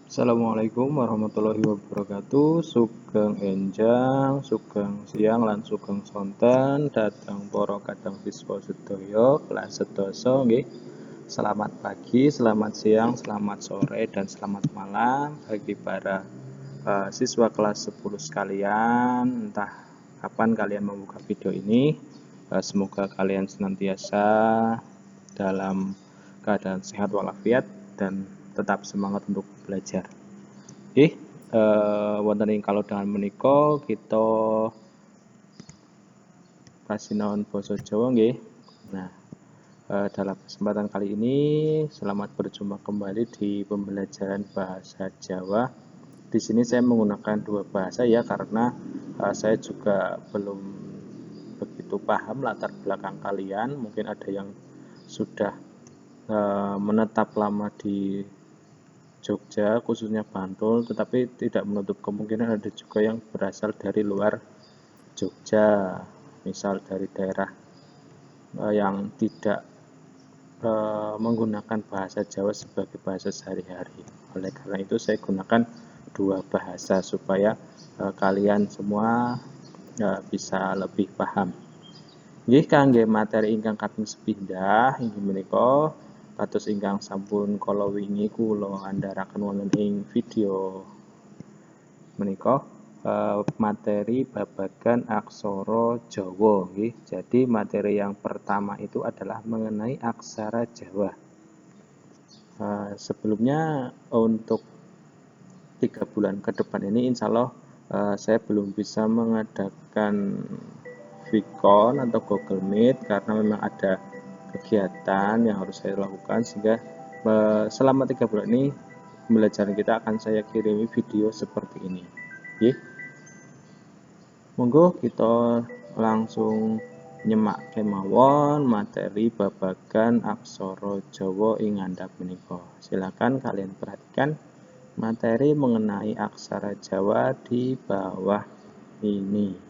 Assalamualaikum warahmatullahi wabarakatuh. Sugeng enjang, sugeng siang lan sugeng sonten dhateng para kadang siswa sedaya kelas sedasa nggih. Selamat pagi, selamat siang, selamat sore dan selamat malam bagi para siswa kelas 10 sekalian. Entah kapan kalian membuka video ini. Semoga kalian senantiasa dalam keadaan sehat walafiat dan tetap semangat untuk belajar. Wonten ing kalodhangan menika kita pasinaon basa Jawa nggih. Nah, dalam kesempatan kali ini selamat berjumpa kembali di pembelajaran bahasa Jawa. Di sini saya menggunakan dua bahasa ya karena saya juga belum begitu paham latar belakang kalian. Mungkin ada yang sudah menetap lama di Jogja, khususnya Bantul, tetapi tidak menutup kemungkinan ada juga yang berasal dari luar Jogja, misal dari daerah yang tidak menggunakan bahasa Jawa sebagai bahasa sehari-hari. Oleh karena itu saya gunakan dua bahasa supaya kalian semua bisa lebih paham. Nggih kangge materi ingkang kaping sepindhah inggih menika kados ingkang sampun kala wingi kula andharaken wonten ing video menika materi babagan aksara Jawa nggih. Jadi materi yang pertama itu adalah mengenai aksara Jawa. Sebelumnya untuk 3 bulan ke depan ini insya Allah saya belum bisa mengadakan Vicon atau Google Meet karena memang ada kegiatan yang harus saya lakukan, sehingga selama 3 bulan ini pembelajaran kita akan saya kirimi video seperti ini. Oke. Monggo kita langsung nyemak kemawon materi babagan aksara Jawa ing ngandhap menika. Silakan kalian perhatikan materi mengenai aksara Jawa di bawah ini.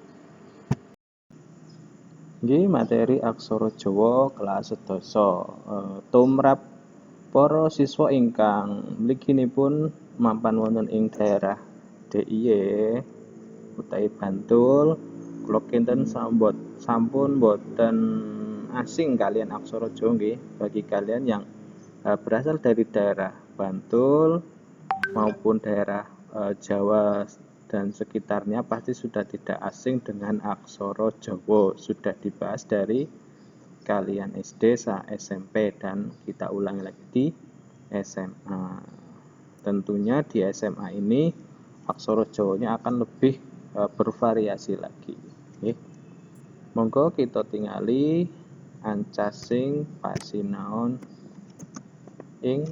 Nggih, materi aksara Jawa kelas sedasa. Tumrap para siswa ingkang mliginipun mapan wonten ing daerah DIY utawi Bantul, kula kinten sampun boten asing kalian aksara Jawa nggih. Bagi kalian yang berasal dari daerah Bantul maupun daerah Jawa dan sekitarnya pasti sudah tidak asing dengan aksara Jawa. Sudah dibahas dari kalian SD, SMP, dan kita ulangi lagi di SMA. Tentunya di SMA ini aksara Jawanya akan lebih bervariasi lagi. Monggo kita tingali ancasing pasinaon ing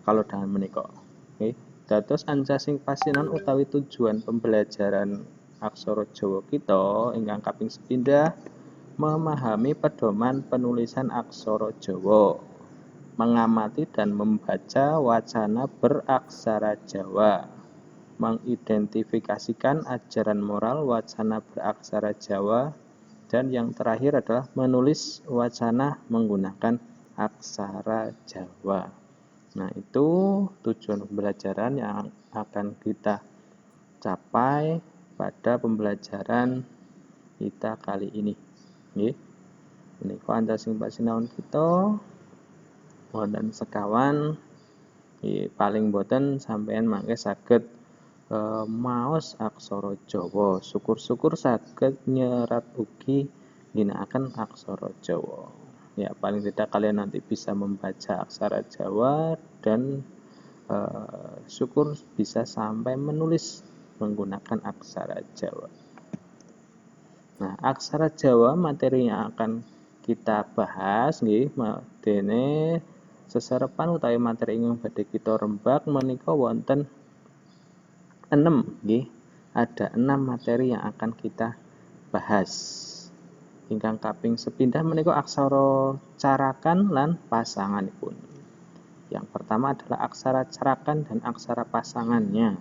kalodhangan menika. Dados ancasing pasinaon utawi tujuan pembelajaran aksara Jawa kita ingkang kaping sepindhah memahami pedoman penulisan aksara Jawa, mengamati dan membaca wacana beraksara Jawa, mengidentifikasikan ajaran moral wacana beraksara Jawa, dan yang terakhir adalah menulis wacana menggunakan aksara Jawa. Nah, itu tujuan pembelajaran yang akan kita capai pada pembelajaran kita kali ini. Nggih. Menika ancasing pasinaon kita wonten sekawan paling boten sampeyan mangke saged maos aksara Jawa. Syukur-syukur saged nyerat ugi ginakaken aksara Jawa. Ya, paling tidak kalian nanti bisa membaca aksara Jawa dan syukur bisa sampai menulis menggunakan aksara Jawa. Nah, aksara Jawa materi yang akan kita bahas nggih dene seserepan utawi materi ingkang badhe kita rembak menika wonten 6 nggih. Ada 6 materi yang akan kita bahas. Ingkang kaping sepindhah menika aksara carakan lan pasanganipun. Yang pertama adalah aksara carakan dan aksara pasangannya.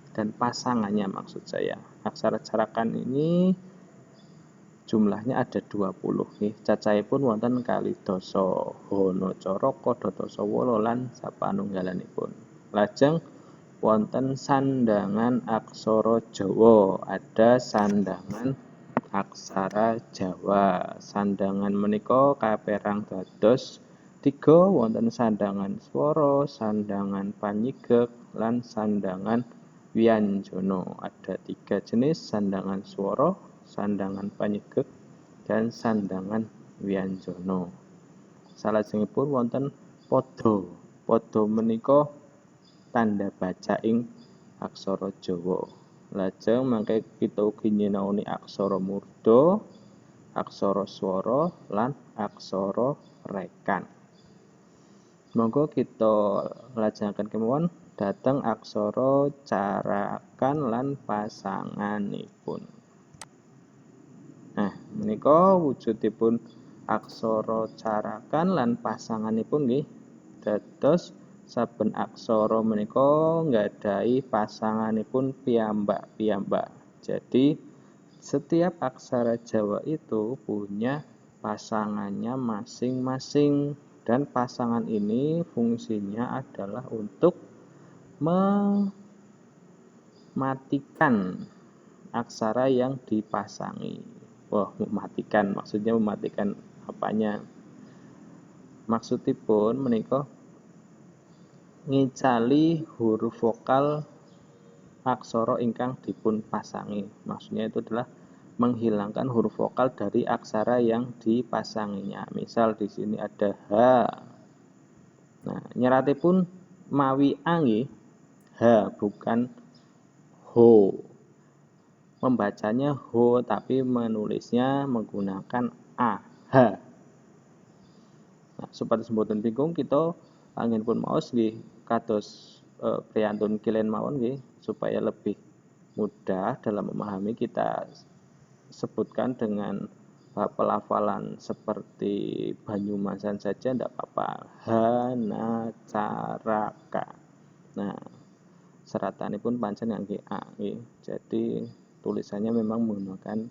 Dan pasangannya maksud saya. Aksara carakan ini jumlahnya ada 20 nggih. Cacahipun wonten kalih dasa hana caraka dasa wala lan sapanunggalanipun. Lajeng wonten sandangan aksara Jawa. Ada sandangan aksara Jawa. Sandangan menika kaperang dados 3 wonten sandangan swara, sandangan panyigek lan sandangan wianjana. Ada 3 jenis sandangan swara, sandangan panyigek dan sandangan wianjana. Salajengipun wonten pada. Pada menika tanda baca ing aksara Jawa. Lajeng mangke kita ugi nyinaoni aksara murda, aksara swara lan aksara rekan. Monggo kita lajengaken kemawon dhateng aksara carakan lan pasanganipun. Nah, menika wujudipun aksara carakan lan pasanganipun nggih dados saben aksara menika nggadhahi pasanganipun piyambak-piyambak. Jadi setiap aksara Jawa itu punya pasangannya masing-masing dan pasangan ini fungsinya adalah untuk mematikan aksara yang dipasangi. Wah, mematikan maksudnya mematikan apanya? Maksudipun menika ngicali huruf vokal aksara ingkang dipun pasangi. Maksudnya itu adalah menghilangkan huruf vokal dari aksara yang dipasanginya. Misal di sini ada H. Nah, nyeratipun mawi A nggih, H bukan Ho. Membacanya Ho tapi menulisnya menggunakan A, H. Nah, supaya mboten bingung kita anggenipun maos nggih kados priyantun kilen mawon nggih supaya lebih mudah dalam memahami kita sebutkan dengan pelafalan seperti Banyumasan saja tidak apa-apa. Hana caraka. Nah, seratanipun pancen ngangge A nggih. Jadi tulisannya memang menggunakan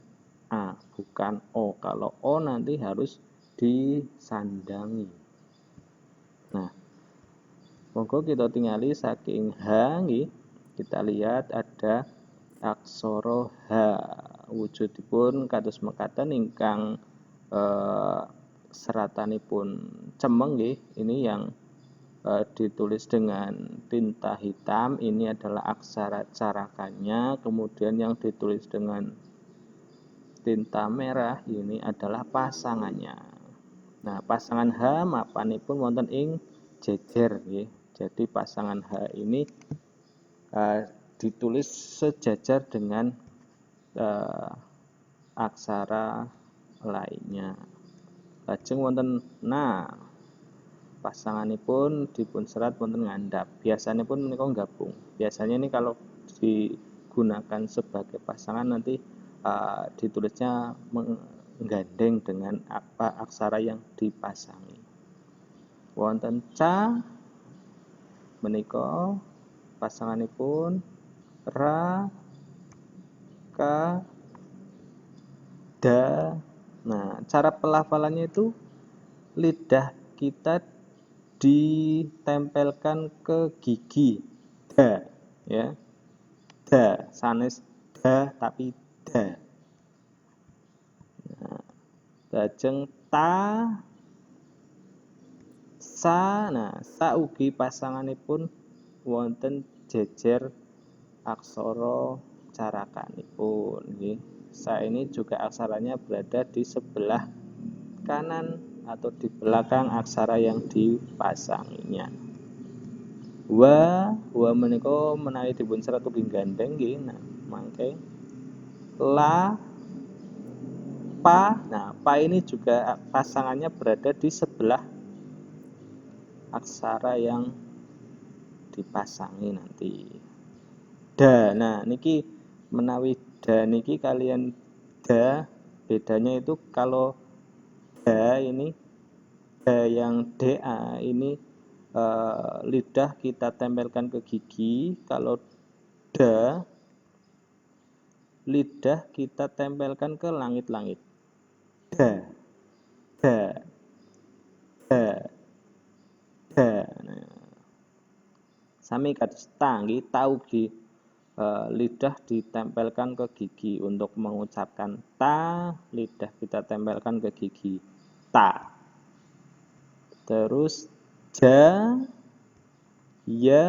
A bukan O. Kalau O nanti harus disandangi. Nah, monggo kita tingali saking H nggih. Kita lihat ada aksara H. Wujudipun kados mekaten ingkang seratanipun cemeng nggih. Ini yang ditulis dengan tinta hitam. Ini adalah aksara carakannya. Kemudian yang ditulis dengan tinta merah ini adalah pasangannya. Nah, pasangan H mapanipun wonten ing jejer nggih. Jadi pasangan H ini ditulis sejajar dengan aksara lainnya. Lajeng wonten pasanganipun dipun serat wonten ngandhap. Biasanipun menika gabung. Biasanya ini kalau digunakan sebagai pasangan nanti ditulisnya menggandeng dengan apa aksara yang dipasangi. Wonten ca menika pasanganipun ra ka da. Nah, cara pelafalannya itu lidah kita ditempelkan ke gigi da ya. Da sanes da tapi da. Nah, lajeng ta sa. Nah, sa ugi pasanganipun wonten jejer aksara carakanipun nggih. Sa ini juga aksaranya berada di sebelah kanan atau di belakang aksara yang dipasanginya. Wa menika menawi dipun serat ugi gandeng nggih. Nah, mangke la pa. Nah, pa ini juga pasangannya berada di sebelah aksara yang dipasangi nanti. Da. Nah, niki menawi da niki kalian da bedanya itu kalau da ini da yang DA ini lidah kita tempelkan ke gigi. Kalau da lidah kita tempelkan ke langit-langit. da, da, da, da. Nah, sami kados ta nggih, tau di lidah ditempelkan ke gigi. Untuk mengucapkan ta, lidah kita tempelkan ke gigi. Ta. Terus ja, ya,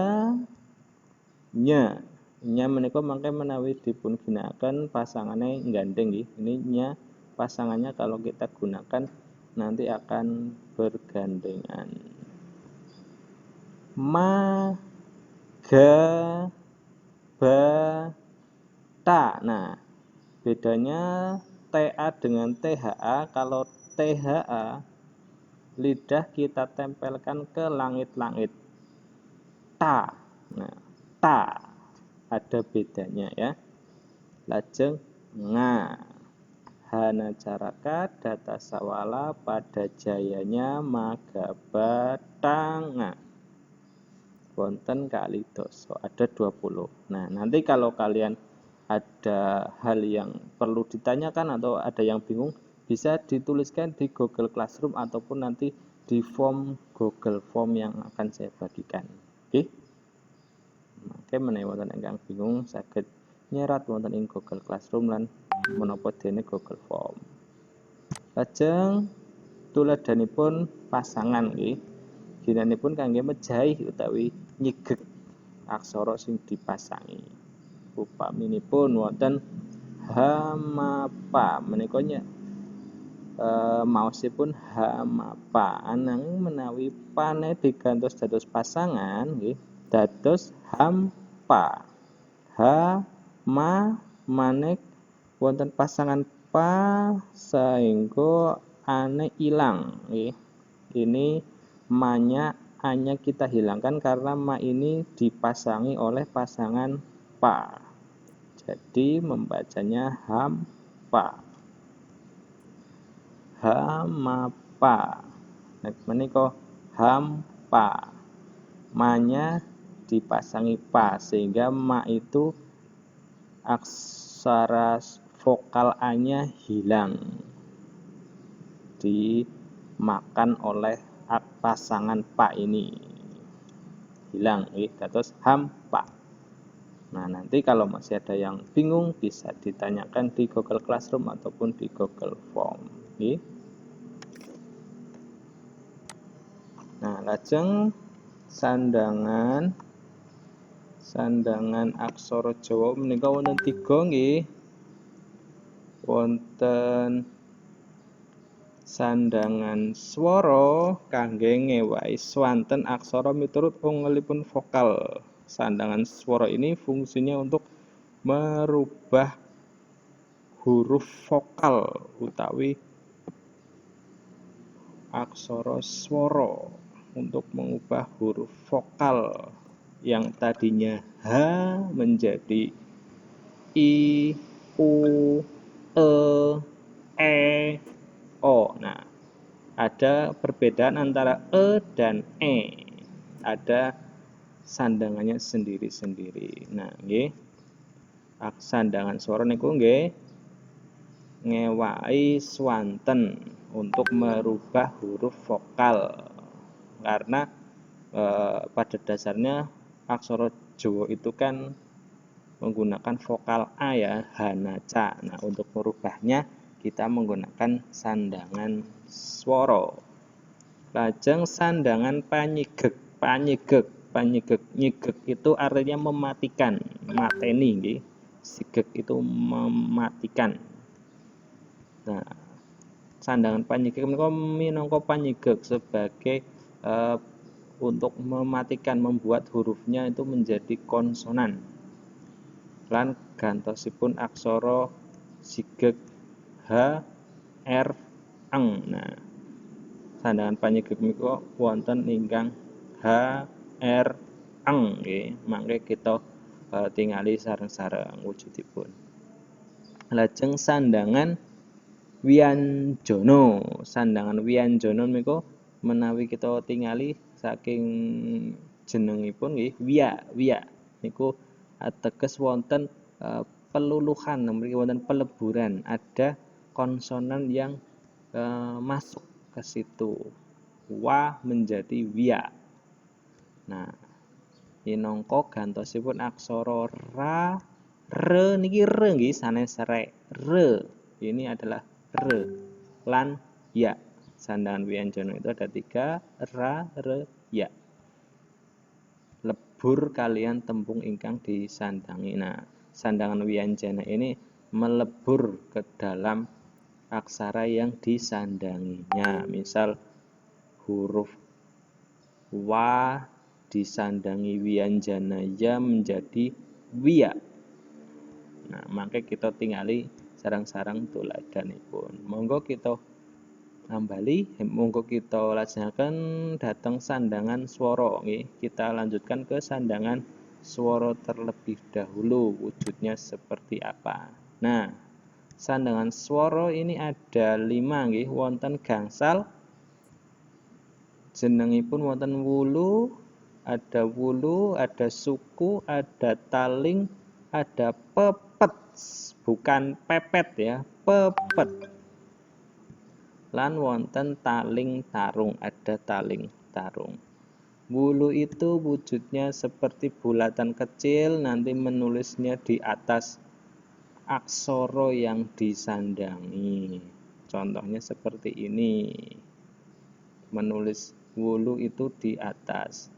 nya. Nya menika mangke menawi dipun ginakaken pasangane gandeng nggih. Ini nya pasangannya kalau kita gunakan nanti akan bergandengan. Ma, ga, ba, ta. Nah, bedanya TA dengan THA. Kalau THA lidah kita tempelkan ke langit-langit. Ta. Nah, ta. Ada bedanya ya. Lajeng nga. Hana caraka data sawala pada jayanya magabatanga. Wonten kali doso. Ada 20. Nah, nanti kalau kalian ada hal yang perlu ditanyakan atau ada yang bingung, bisa dituliskan di Google Classroom ataupun nanti di form Google Form yang akan saya bagikan. Oke? Mangke menawi wonten ingkang bingung saged nyerat wonten ing Google Classroom lan menapa dene Google Form. Lajeng tuladhanipun pasangan nggih. Ginanipun kangge mejahi utawi nyigek aksara sing dipasangi. Upaminipun wonten hamapa menika maosipun hamapa. Ananging menawi pane digantos dados pasangan nggih dados hampa. Ha ma manik wonten pasangan pa saengga ane ilang nggih. Ini ma-nya a-nya kita hilangkan karena ma ini dipasangi oleh pasangan pa. Jadi membacanya hampa. Hamapa. Nah, menika hampa. Ma-nya dipasangi pa sehingga ma itu aksara vokal a-nya hilang. Dimakan oleh pasangan pa ini. Hilang dados hampa. Nah, nanti kalau masih ada yang bingung bisa ditanyakan di Google Classroom ataupun di Google Form. Nah, lajeng sandangan aksara Jawa menika wonten 3 nggih. Wonten sandangan swara kangge ngewahi swanten aksara miturut ungelipun vokal. Sandangan swara ini fungsinya untuk merubah huruf vokal utawi aksara swara, untuk mengubah huruf vokal yang tadinya H menjadi I, U, E, O. Nah, ada perbedaan antara E dan E. Ada sandangannya sendiri-sendiri. Nah, nggih. Sandangan swara niku nggih ngewahi swanten untuk merubah huruf vokal. Karena pada dasarnya aksara Jawa itu kan menggunakan vokal A ya, hanaca. Nah, untuk merubahnya kita menggunakan sandangan swara. Lajeng sandangan panyigek. Nyigek itu artinya mematikan, mateni nggih. Sigek itu mematikan. Nah, sandangan panyigek menika minangka panyigek sebagai untuk mematikan, membuat hurufnya itu menjadi konsonan. Lan gantosipun aksara sigek H, R, eng. Nah, sandangan panyigek menika wonten ingkang H, R, eng nggih. Mangke kita tingali sareng-sareng wujudipun. Lajeng sandangan wianjana. Sandangan wianjana menika menawi kita tingali saking jenengipun nggih wiya. Niku ateges wonten peluluhan, mriki wonten peleburan, ada konsonan yang masuk ke situ. Wa menjadi wiya. Nah, minangka gantosipun aksara ra, re niki re nggih sanes rek. Re ini adalah re lan ya. Sandangan wianjana itu ada 3, ra, re, ya. Lebur kalian tembung ingkang disandangi. Nah, sandangan wianjana ini melebur ke dalam aksara yang disandanginya. Misal huruf wa disandangi wianjana ya menjadi wiya. Nah, maka kita tingali sarang-sarang tuladanipun. Monggo kita ambali, monggo kita lajengaken dhateng sandangan swara nggih. Kita lanjutkan ke sandangan swara terlebih dahulu, wujudnya seperti apa. Nah, sandangan swara ini ada 5 nggih, wonten gangsal, jenengipun wonten wulu, ada suku, ada taling, ada pepet, bukan pepet ya, pepet. Lan wonten taling tarung, ada taling tarung. Wulu itu wujudnya seperti bulatan kecil, nanti menulisnya di atas aksara yang disandangi. Contohnya seperti ini. Menulis wulu itu di atas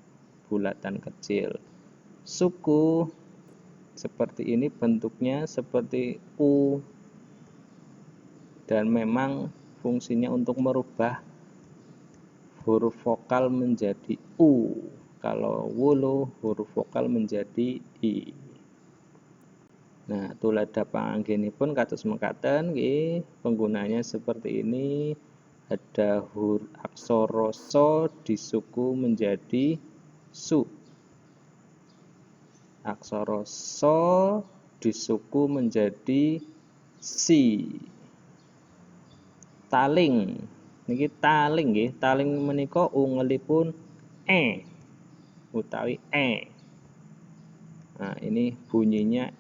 bulatan kecil. Suku seperti ini, bentuknya seperti U, dan memang fungsinya untuk merubah huruf vokal menjadi U. Kalau wulu huruf vokal menjadi I. Nah, tulada panganggenipun kados mekaten nggih, penggunanya seperti ini. Ada aksara so disuku menjadi su. Aksara so disuku menjadi si. Taling niki taling nggih, taling menika ungelipun utawi Nah, ini bunyinya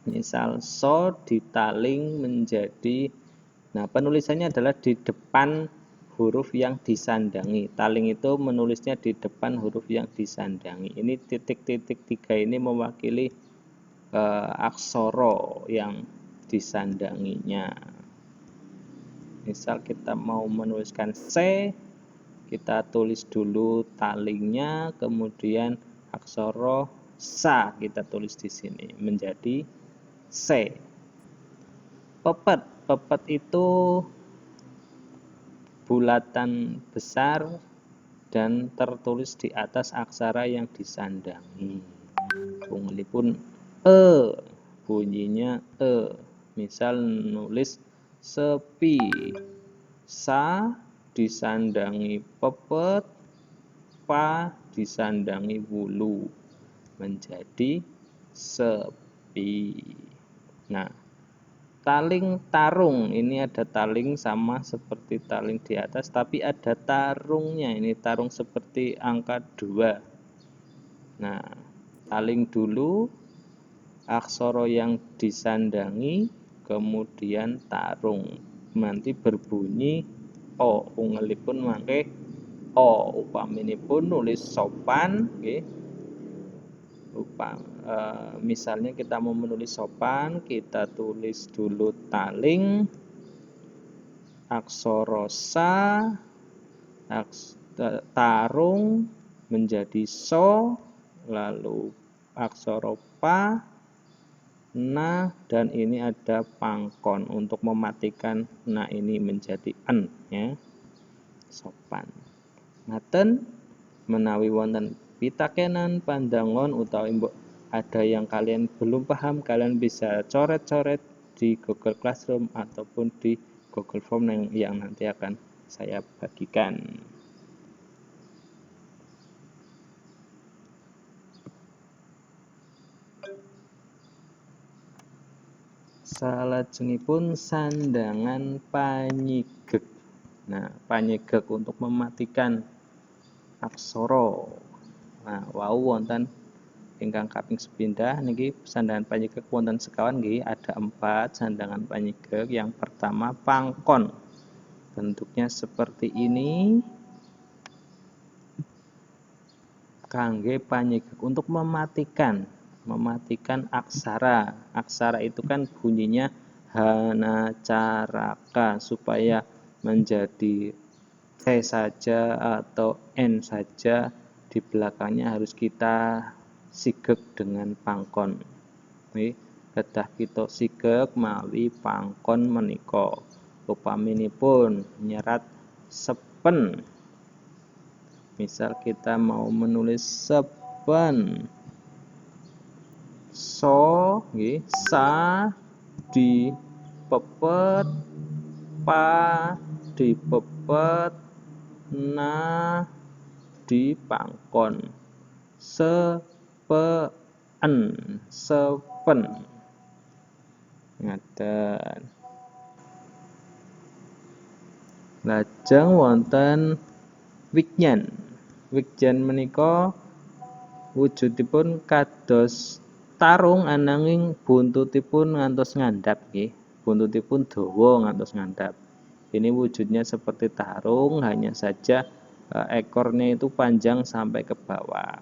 Misal so ditaling menjadi, nah penulisannya adalah di depan huruf yang disandangi. Taling itu menulisnya di depan huruf yang disandangi. Ini titik-titik 3 ini mewakili aksara yang disandanginya. Misal kita mau menuliskan C, kita tulis dulu talingnya, kemudian aksara sa kita tulis di sini menjadi C. Pepet, pepet itu bulatan besar dan tertulis di atas aksara yang disandangi. Bungelipun bunyinya Misal nulis sepi, sa disandangi pepet, pa disandangi wulu menjadi sepi. Nah, taling tarung, ini ada taling sama seperti taling di atas, tapi ada tarungnya. Ini tarung seperti angka 2. Nah, taling dulu, aksara yang disandangi, kemudian tarung. Nanti berbunyi O, ungelipun mangke O. Upaminipun nulis sopan, okay. Misalnya kita mau menulis sopan, kita tulis dulu taling, aksara sa, tarung menjadi so, lalu aksara pa, na, dan ini ada pangkon untuk mematikan na ini menjadi en ya. Sopan. Ngaten menawi wonten pitakenan, pandangon, utawi ada yang kalian belum paham, kalian bisa coret-coret di Google Classroom ataupun di Google Form yang nanti akan saya bagikan. Salajengipun sandangan panyigek. Nah, panyigek untuk mematikan aksara. Nah, wau wonten ingkang kaping sepindah niki sandangan panyegek wonten sekawan nggih, ada 4 sandangan panyegek. Yang pertama pangkon. Bentuknya seperti ini. Kangge panyegek untuk mematikan aksara. Aksara itu kan bunyinya hanacaraka, supaya menjadi T saja atau N saja di belakangnya harus kita sigek dengan pangkon. Kedah kita sigek mawi pangkon menika. Upaminipun nyerat sepen. Misal kita mau menulis sepen, so nggih, sa dipepet, pa dipepet, na dipangkon, sepen ngaten. Lajeng wonten wigyan. Wigyan menika wujudipun kados tarung ananging buntutipun ngantos ngandhap nggih. Buntutipun dawa ngantos ngandhap. Ini wujudnya seperti tarung, hanya saja ekornya itu panjang sampai ke bawah.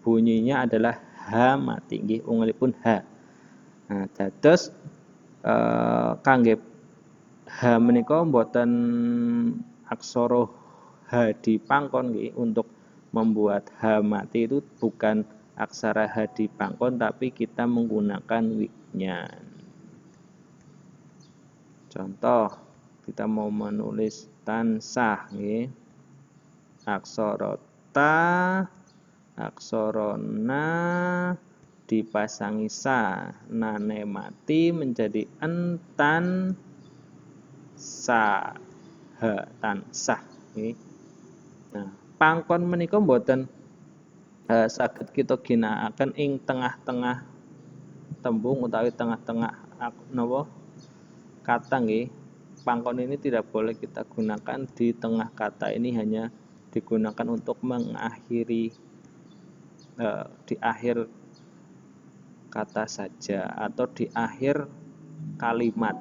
Bunyinya adalah H mati nggih, ungelipun H. Nah, dados kangge H menika mboten aksara H dipangkon nggih. Untuk membuat H mati itu bukan aksara H dipangkon, tapi kita menggunakan wigyan. Contoh, kita mau menulis tansah nggih. Aksara ta, aksara na dipasangi sa, nane mati menjadi entan sa, h tansah nggih. Nah, pangkon menika mboten saged kita ginakaken ing tengah-tengah tembung utawi tengah-tengah napa kata nggih. Pangkon ini tidak boleh kita gunakan di tengah kata, ini hanya digunakan untuk mengakhiri di akhir kata saja atau di akhir kalimat.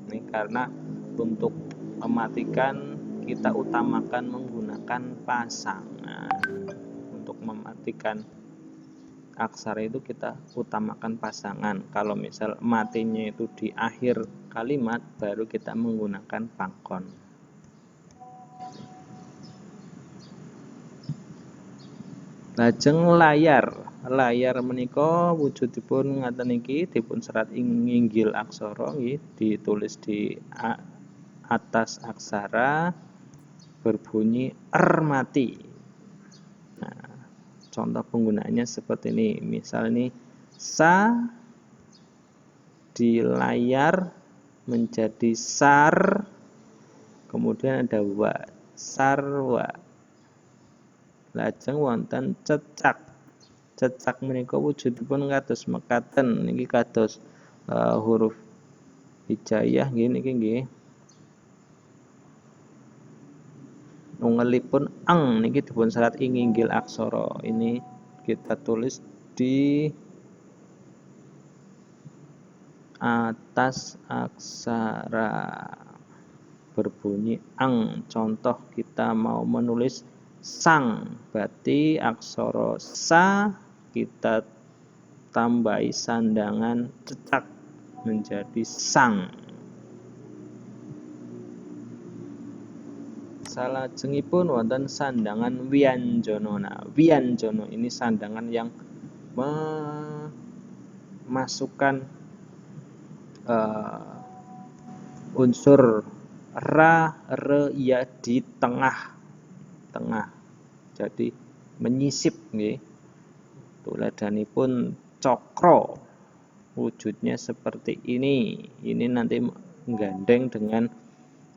Ini karena untuk mematikan kita utamakan menggunakan pasangan. Untuk mematikan aksara itu kita utamakan pasangan. Kalau misal matinya itu di akhir kalimat, baru kita menggunakan pangkon. Lajeng layar. Layar menika wujudipun ngaten iki, dipun serat ing inggil aksara nggih, ditulis di atas aksara berbunyi mati. Nah, contoh penggunaannya seperti ini. Misal ini sa di layar menjadi sar, kemudian ada wa, sarwa. Lajeng wonten cecak. Cecak menika wujudipun kados mekaten. Niki kados huruf hijaiyah nggih niki nggih. Ungelipun eng niki dipun serat ing inggil aksara. Ini kita tulis di atas aksara berbunyi eng. Contoh kita mau menulis sang, berarti aksara sa kita tambahi sandangan cecak menjadi sang. Salajengipun wonten sandangan wianjana. Nah, wianjana ini sandangan yang memasukkan unsur ra, re, ya di tengah. Jadi menyisip nggih. Tuladhanipun cokro. Wujudnya seperti ini. Ini nanti menggandeng dengan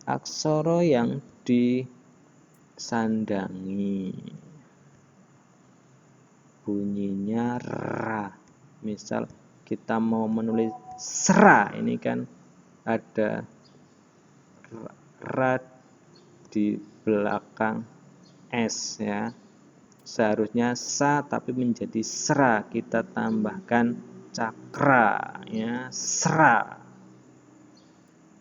aksara yang disandangi. Bunyinya ra. Misal kita mau menulis sera, ini kan ada ra di belakang S ya. Seharusnya sa tapi menjadi sra, kita tambahkan cakra ya, sra.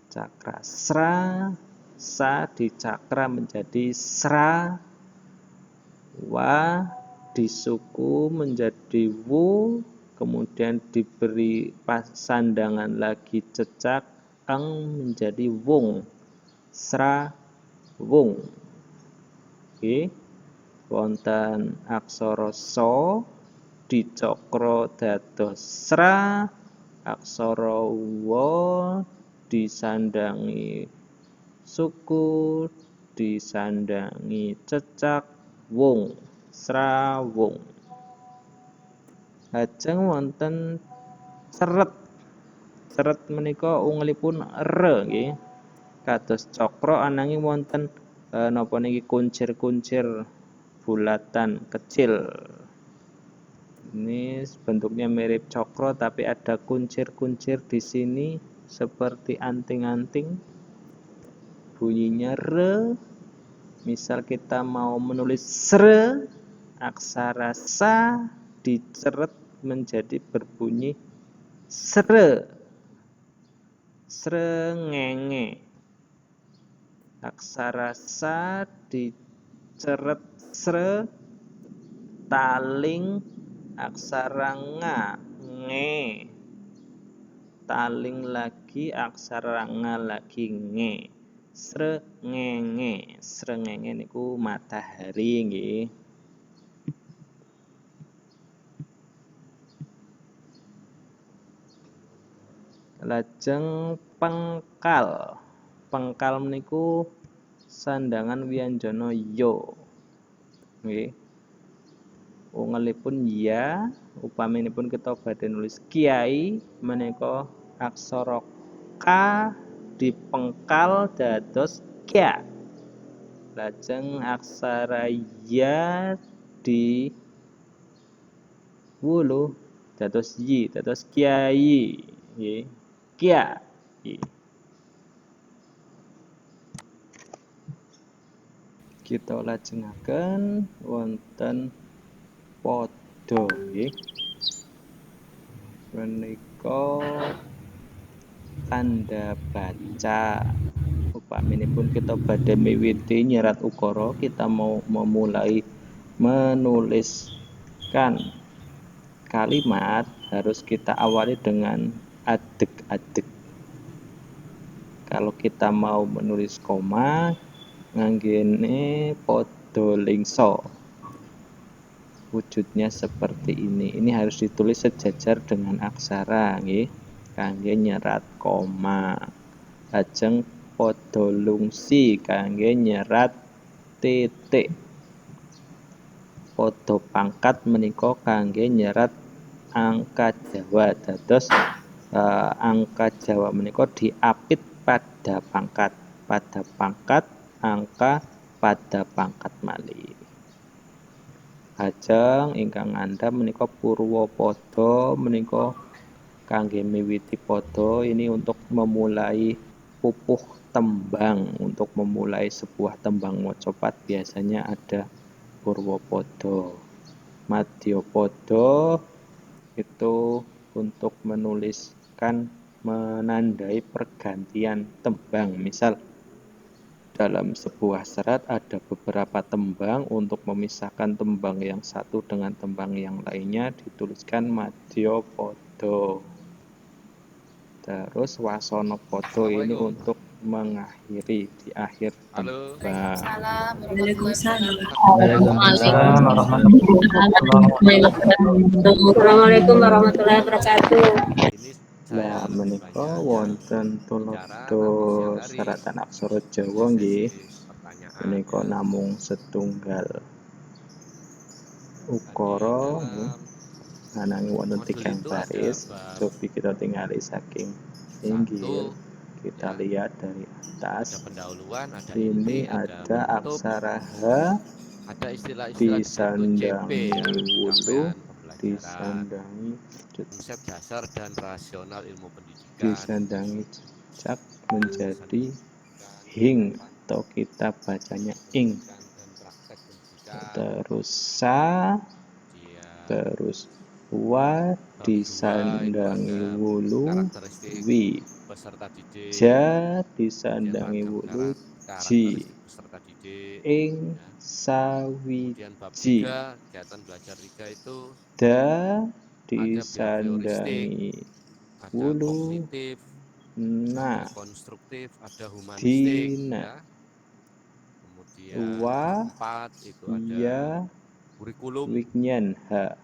Cakra sra, sa dicakra menjadi sra, wa disuku menjadi wu, kemudian diberi sandangan lagi cecak eng menjadi wung, sra wung. Oke. Wonten aksara so dicokro dados sra, aksara wa disandangi suku, disandangi cecak wung, sra wung. Lajeng wonten ceret. Ceret menika ungelipun re nggih. Kados cokro ananging wonten napa niki kuncir-kuncir bulatan kecil. Ini bentuknya mirip cokro tapi ada kuncir-kuncir di sini seperti anting-anting. Bunyinya re. Misal kita mau menulis sre, aksara sa diceret menjadi berbunyi sre. Srengenge. Aksara sa diceret sre, taling aksara nga, nge, taling lagi aksara nga lagi nge, srengenge. Srengenge niku matahari nggih. Lajeng pengkal. Pengkal niku sandangan wianjana yo nggih. Ungelipun ya, upaminipun kita badhe nulis kiai menika aksara ka dipengkal dados kya. Lajeng aksara ya di wulu dados yi, dados kiai nggih. Kya. Kita lajengaken wonten padha nggih. Menika tanda baca. Upaminipun kita badhe miwiti nyerat ukara, kita mau memulai menuliskan kalimat, harus kita awali dengan adeg-adeg. Kalau kita mau menulis koma, nganggene padha lingsa. Wujudnya seperti ini. Ini harus ditulis sejajar dengan aksara nggih, kangge nyerat koma. Lajeng padha lungsi kangge nyerat titik. Padha pangkat menika kangge nyerat angka Jawa. Dados angka Jawa menika diapit pada pangkat. Pada pangkat angka pada pangkat malih. Lajeng ingkang ngandhap menika Purwapada menika kangge miwiti pada ini untuk memulai pupuh tembang. Untuk memulai sebuah tembang mocopat biasanya ada Purwapada. Madyapada itu untuk menuliskan, menandai pergantian tembang. Misal dalam sebuah serat ada beberapa tembang, untuk memisahkan tembang yang satu dengan tembang yang lainnya dituliskan Madyapada. Terus Wasanapada ini untuk mengakhiri di akhir tembang. Assalamualaikum warahmatullahi wabarakatuh. Lah menika wonten tulodo seratan aksara Jawa nggih. Menika namung setunggal ukara nggih. Ananging wonten 3 baris. Coba kita tingali saking inggil. Kita lihat dari atas. Ini ada aksara H disandangi wulu, disandangi konsep dasar dan rasional ilmu pendidikan, disandangi cak menjadi hing, atau kita bacanya ing. terus sa, Kemudian terus wa bab 2 itu disandangi ada wulu, karakteristik wi, peserta didik, ja kemudian disandangi ragam wulu, ji, karakteristik peserta didik, ing ya. Kemudian bab sawiji, 3, kegiatan belajar 3 itu da ada behavioristik, disandangi ada wulu, kognitif, na ada konstruktif, ada humanistik, dina, ya. Kemudian wa bab 4 itu ada ya kurikulum. wignan ha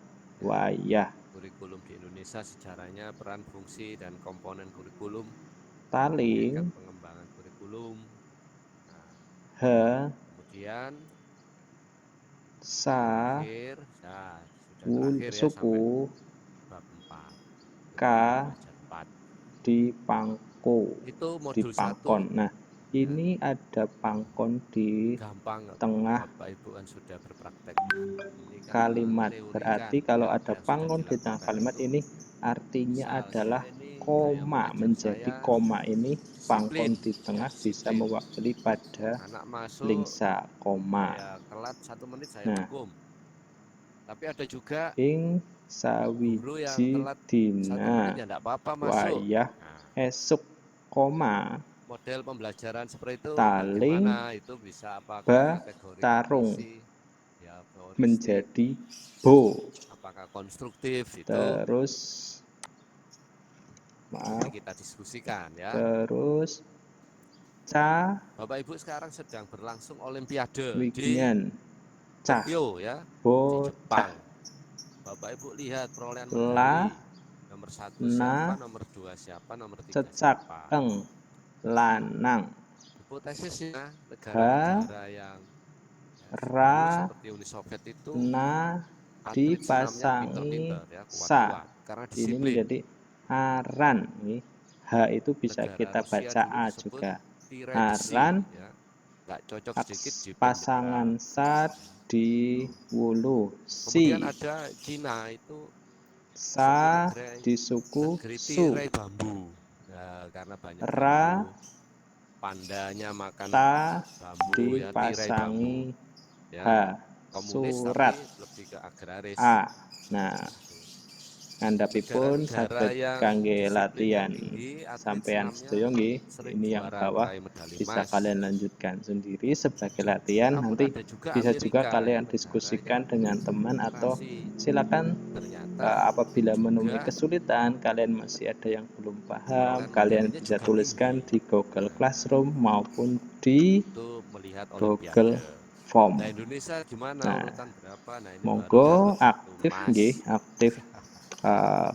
wayah Kurikulum di Indonesia, sejarahnya, peran, fungsi, dan komponen kurikulum, hakikat taling pengembangan kurikulum. Nah, ha kemudian sa terakhir, nah, sudah terakhir ya sampai suku bab 4. Kurikulum ka belajar 4. di pangko Itu di modul 1 pangkon. Nah, ya, ini ada pangkon di gampang tengah Bapak Ibu kan sudah berpraktek. Ini kan kalimat. menteorikan Berarti kalau ya, ada yang sudah pangkon di tengah dilakukan kalimat itu. ini artinya Misal adalah saya ini gaya koma. mengajar Menjadi saya koma ini pangkon disiplin, di ya, tengah bisa disiplin. mewakili pada Anak masuk lingsa koma. saya telat 1 menit saya Nah, hukum. Tapi ada juga ing guru yang sawiji telat 1 menit dina ya enggak apa-apa masuk. wayah Nah, esuk koma model pembelajaran seperti itu taling bagaimana? Itu bisa apakah ba kategori tarung kognisi, ya, heuristik, menjadi bo, apakah konstruktif, itu terus nanti maaf, kita diskusikan ya. terus ca Bapak Ibu sekarang sedang berlangsung Olimpiade di wignan cah Tokyo ya, di bocah Jepang. Bapak Ibu lihat perolehan lah medali. Nomor 1 siapa, na nomor 2 siapa, nomor 3 cecak siapa. eng lanang Hipotesisnya ha negara-negara yang dulu ra seperti Uni Soviet itu na atlet senamnya dipasangi pinter-pinter ya, sa. kuat-kuat karena Ini disiplin. menjadi aran. H itu bisa Negara kita Rusia baca dulu A disebut juga. Tirepsi Aran ya, nggak cocok sedikit di pasangan bendera. sa di wulu Kemudian si ada Cina, itu seperti sa di suku negeri su tirai bambu. Nah, karena banyak ra bambu, pandanya makan ta bambu ya, tirai bambu dipasangi ya. H Komunis surat tapi lebih ke agraris. A. Nah, ngandhapipun Negara-negara saged yang kangge disiplinnya latihan tinggi, atlet sampean senamnya sedaya nggih. sering Ini yang juara, bawah meraih medali bisa emas. kalian lanjutkan sendiri sebagai latihan. Namun Nanti ada juga bisa juga Amerika ya, kalian negara diskusikan yang dengan teman atau demokrasi. silakan Ternyata apabila menemui juga kesulitan, kalian masih ada yang belum paham, perolehan kalian medalinya bisa juga tuliskan tinggi. di Google Nah, Classroom maupun di itu melihat Google Olimpiade. Form. Nah, Indonesia gimana, Nah, urutan berapa? Nah, ini baru monggo dapat 1 aktif emas. nggih, aktif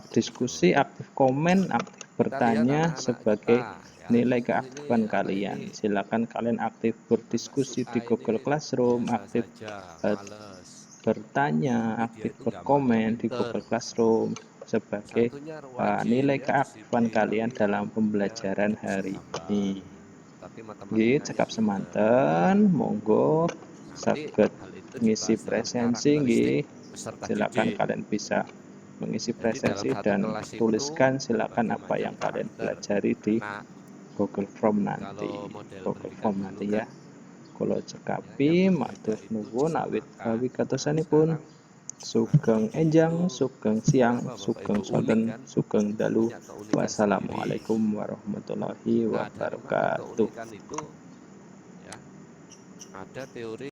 diskusi, Gitu. aktif komen, aktif Kita lihat bertanya anak-anak kita sebagai ya. nilai Ini keaktifan anak kalian. ini, Silakan kalian aktif anak si berdiskusi A di Google ini Classroom, biasa aktif saja, eh, males. bertanya, Tapi dia aktif itu gambarnya berkomen di pinter. Google Classroom sebagai Satunya rajin, nilai dia keaktifan disiplin, kalian tapi dalam dia pembelajaran tidak bisa hari gambar. ini. Tapi Nggih, matematikanya cekap pinter. semanten, monggo Nanti saged hal itu ngisi dibahas dalam presensi karakteristik nggih. peserta Silakan didik. kalian bisa mengisi Jadi dalam presensi satu dan kelas itu tuliskan silakan berbagai apa macam yang kalian karakter pelajari di anak. Google Form nanti. Kalau model Google pendidikan Form dulu nanti kan ya. Kula ya, yang cekapi berbeda matur itu nuwun awit disamakan. Nah, wigatosanipun. sekarang Sugeng anak-anak enjang, itu sugeng siang, apa Bapak Ibu sugeng unik sonten, kan, sugeng dalu. punya keunikan sendiri. Wassalamualaikum warahmatullahi Nah, dari mana wabarakatuh. keunikan itu? Ya, ada teori